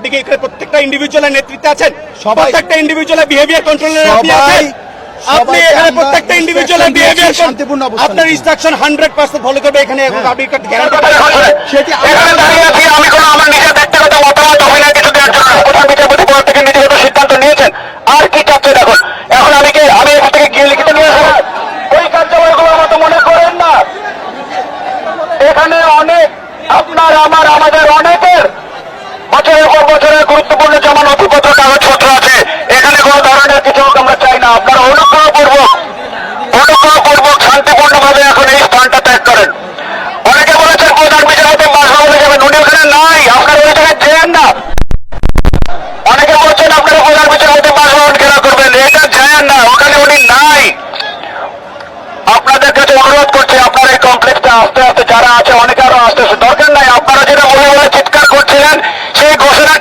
আপনি কি এখানে প্রত্যেকটা ইন্ডিভিজুয়ালের নেতৃত্বে আছেন? প্রত্যেকটা ইন্ডিভিজুয়ালের বিহেভিয়ার কন্ট্রোলের আপনি আছেন? আপনি এখানে প্রত্যেকটা ইন্ডিভিজুয়ালের বিহেভিয়ার শান্তিপূর্ণ অবস্থান, আপনার ইনস্ট্রাকশন 100% ফলো করবে এখানে, এবং আপনি গ্যারান্টি সেটি এখানে দাঁড়িয়ে আছি আমি কোনো আমার নিজের ব্যক্তিগত মতামত অভিনয় কিছু দেওয়ার জন্য প্রধান বিচারপতি পদ থেকে নীতিগত সিদ্ধান্ত নিয়েছেন। আর কি চাচ্ছে দেখুন, এখন আমি এখান থেকে গিয়ে লিখিত নিয়ে আসবো ওই কার্যালয়গুলো মতো মনে করেন না। এখানে অনেক আপনার আমার আমাদের অনেকের বছরের পর বছরের গুরুত্বপূর্ণ যেমন নথিপত্র কাগজপত্র আছে, এখানে কোনো ধরনের কিছু আমরা চাই না। আপনারা অনুগ্রহপূর্বক শান্তিপূর্ণভাবে এখন এই স্থানটা ত্যাগ করেন। অনেকে বলেছেন প্রধান বিচারপতি বাসভবনে যাবেন, উনি ওখানে নাই, আপনারা ওই জায়গায় যেন না। অনেকে বলছেন আপনারা প্রধান বিচারপতি বাসভবন ঘেরাও করবেন, এটা যেন না, ওখানে উনি নাই। আপনাদের কাছে অনুরোধ করছি আপনারা এই কমপ্লেক্সটা আস্তে আস্তে যারা আছে অনেকে আরো আসতে দরকার নাই। আপনারা যেটা বলে চিৎকার করছিলেন সেই ঘোষণা